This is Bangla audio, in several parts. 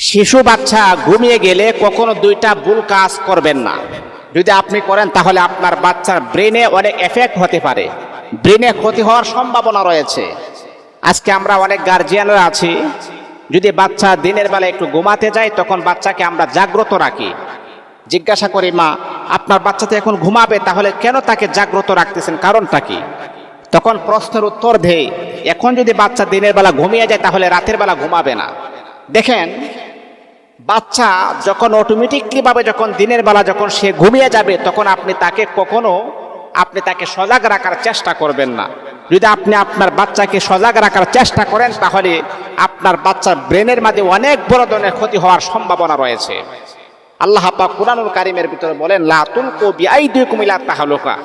শিশু বাচ্চা ঘুমিয়ে গেলে কখনো দুইটা ভুল কাজ করবেন না। যদি আপনি করেন তাহলে আপনার বাচ্চার ব্রেনে অনেক এফেক্ট হতে পারে, ব্রেনে ক্ষতি হওয়ার সম্ভাবনা রয়েছে। আজকে আমরা অনেক গার্জিয়ানরা আছি, যদি বাচ্চা দিনের বেলা একটু ঘুমাতে যায় তখন বাচ্চাকে আমরা জাগ্রত রাখি। জিজ্ঞাসা করি, মা আপনার বাচ্চা তো এখন ঘুমাবে, তাহলে কেন তাকে জাগ্রত রাখতেছেন, কারণটা কি? তখন প্রশ্নের উত্তর দেই, এখন যদি বাচ্চা দিনের বেলা ঘুমিয়ে যায় তাহলে রাতের বেলা ঘুমাবে না। দেখেন, বাচ্চা যখন অটোমেটিকলি ভাবে যখন দিনের বেলা যখন সে ঘুমিয়ে যাবে তখন আপনি তাকে সজাগ রাখার চেষ্টা করবেন না। যদি আপনি আপনার বাচ্চাকে সজাগ রাখার চেষ্টা করেন তাহলে আপনার বাচ্চার ব্রেনের মাঝে অনেক বড় ধরনের ক্ষতি হওয়ার সম্ভাবনা রয়েছে। আল্লাহ পাক কুরআনুল কারীমের ভিতরে বলেন, লা তুলকু বিআইদিকুম ইলা তাহলুকা,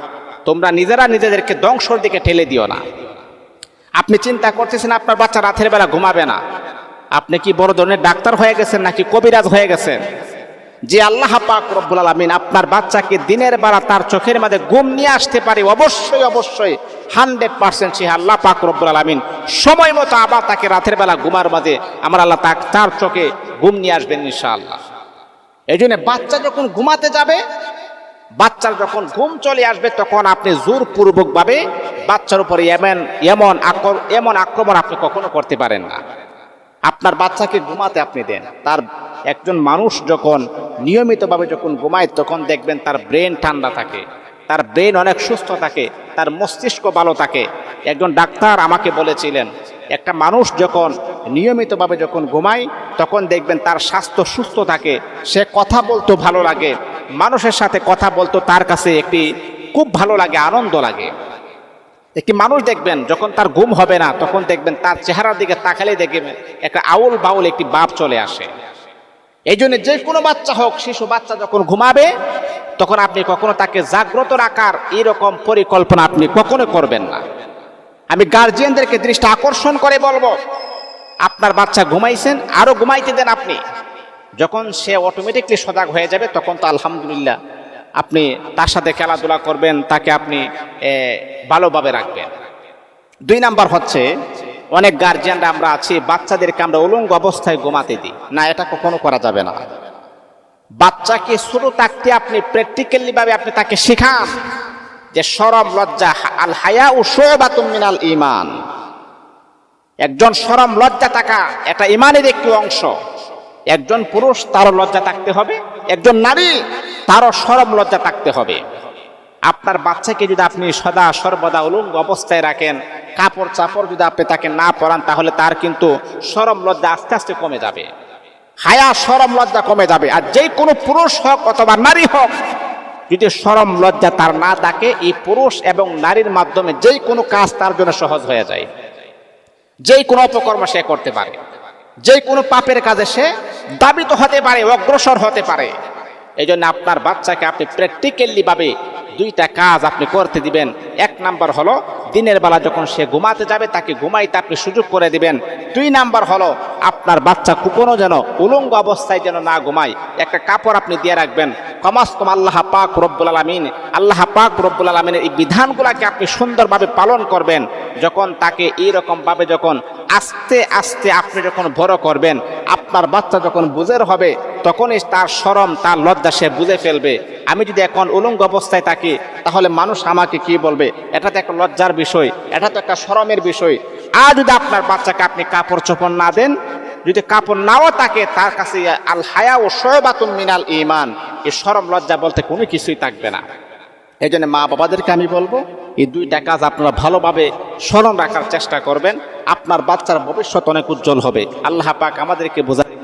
তোমরা নিজেরা নিজেদেরকে ধ্বংসের দিকে ঠেলে দিও না। আপনি চিন্তা করতেছেন আপনার বাচ্চা রাতের বেলা ঘুমাবে না, আপনি কি বড় ধরনের ডাক্তার হয়ে গেছেন নাকি কবিরাজ হয়ে গেছেন? যে আল্লাহ পাক রব্বুল আলামিন আপনার বাচ্চাকে দিনের বেলা তার চোখের মধ্যে ঘুম নিয়ে আসতে পারে, অবশ্যই 100% সে আল্লাহ পাক রব্বুল আলামিন সময় মতো আবার তাকে রাতের বেলা ঘুমার মাঝে আমার আল্লাহ তার চোখে ঘুম নিয়ে আসবেন ইনশাআল্লাহ। এই জন্য বাচ্চা যখন ঘুমাতে যাবে, বাচ্চার যখন ঘুম চলে আসবে তখন আপনি জোরপূর্বক ভাবে বাচ্চার উপরে এমন আক্রমণ আপনি কখনো করতে পারেন না। আপনার বাচ্চাকে ঘুমাতে আপনি দেন। তার একজন মানুষ যখন নিয়মিতভাবে যখন ঘুমায় তখন দেখবেন তার ব্রেন ঠান্ডা থাকে, তার ব্রেন অনেক সুস্থ থাকে, তার মস্তিষ্ক ভালো থাকে। একজন ডাক্তার আমাকে বলেছিলেন, একটা মানুষ যখন নিয়মিতভাবে যখন ঘুমায় তখন দেখবেন তার স্বাস্থ্য সুস্থ থাকে, সে কথা বলতে ভালো লাগে, মানুষের সাথে কথা বলতে তার কাছে একটি খুব ভালো লাগে, আনন্দ লাগে। একটি মানুষ দেখবেন যখন তার ঘুম হবে না তখন দেখবেন তার চেহারার দিকে তাকালে দেখবেন একটা আউল বাউল একটি ভাব চলে আসে। এই জন্য যে কোনো বাচ্চা হোক, শিশু বাচ্চা যখন ঘুমাবে তখন আপনি কখনো তাকে জাগ্রত রাখার এরকম পরিকল্পনা আপনি কখনো করবেন না। আমি গার্জিয়ানদেরকে দৃষ্টি আকর্ষণ করে বলবো, আপনার বাচ্চা ঘুমাইছেন, আরো ঘুমাইতে দেন। আপনি যখন সে অটোমেটিকলি সজাগ হয়ে যাবে তখন তো আলহামদুলিল্লাহ আপনি তার সাথে খেলাধুলা করবেন, তাকে আপনি ভালোভাবে রাখবেন। 2 নাম্বার হচ্ছে, অনেক গার্জিয়ানরা আমরা আছি বাচ্চাদেরকে আমরা উলঙ্গ অবস্থায় ঘুমাতে দিই না, এটা কখনো করা যাবে না। বাচ্চাকে ছোট থাকতে আপনি প্র্যাকটিক্যালি ভাবে আপনি তাকে শেখান যে শরম লজ্জা, আল হায়া ও শুবাতুম মিনাল ঈমান। একজন শরম লজ্জা থাকা এটা ঈমানের একটি অংশ। একজন পুরুষ তারও লজ্জা থাকতে হবে, একজন নারী তারও শরম লজ্জা থাকতে হবে। আপনার বাচ্চাকে যদি আপনি সদা সর্বদা উলঙ্গ অবস্থায় রাখেন, কাপড় চাপড় যদি আপনি তাকে না পরান তাহলে তার কিন্তু শরম লজ্জা আস্তে আস্তে কমে যাবে, হায়া শরম লজ্জা কমে যাবে। আর যে কোনো পুরুষ হোক অথবা নারী হোক, যদি শরম লজ্জা তার না থাকে, এই পুরুষ এবং নারীর মাধ্যমে যে কোনো কাজ তার জন্য সহজ হয়ে যায়, যে কোনো অপকর্ম সে করতে পারে, যে কোনো পাপের কাজে সে দাবিত হতে পারে, অগ্রসর হতে পারে। এই জন্য আপনার বাচ্চাকে আপনি প্র্যাকটিক্যালি ভাবে 2টা কাজ আপনি করতে দিবেন। 1 নাম্বার হলো দিনের বেলা যখন সে ঘুমাতে যাবে তাকে ঘুমাইতে আপনি সুযোগ করে দিবেন। 2 নাম্বার হলো আপনার বাচ্চা কখনো যেন উলঙ্গ অবস্থায় যেন না ঘুমায়, একটা কাপড় আপনি দিয়ে রাখবেন। কমাস কম আল্লাহ পাক রব্বুল আলামিনের এই বিধানগুলোকে আপনি সুন্দরভাবে পালন করবেন। যখন তাকে এইরকম ভাবে যখন আস্তে আস্তে আপনি যখন বড় করবেন, আপনার বাচ্চা যখন বুঝের হবে তখনই তার শরম তার লজ্জা সে বুঝে ফেলবে। আমি যদি এখন উলঙ্গ অবস্থায় থাকি তাহলে মানুষ আমাকে কি বলবে, এটা তো একটা লজ্জার বিষয়, এটা তো একটা শরমের বিষয়। আর যদি আপনার বাচ্চাকে আপনি কাপড় চোপড় না দেন, যদি কাপড় নাও থাকে, তার কাছে আল হায়া ও শুবাতুম মিনাল ঈমান, এই শরম লজ্জা বলতে কোনো কিছুই থাকবে না। এই জন্য মা বাবাদেরকে আমি বলবো, এই 2টা কাজ আপনারা ভালোভাবে স্মরণ রাখার চেষ্টা করবেন, আপনার বাচ্চার ভবিষ্যৎ অনেক উজ্জ্বল হবে। আল্লাহ পাক আমাদেরকে বোঝায়।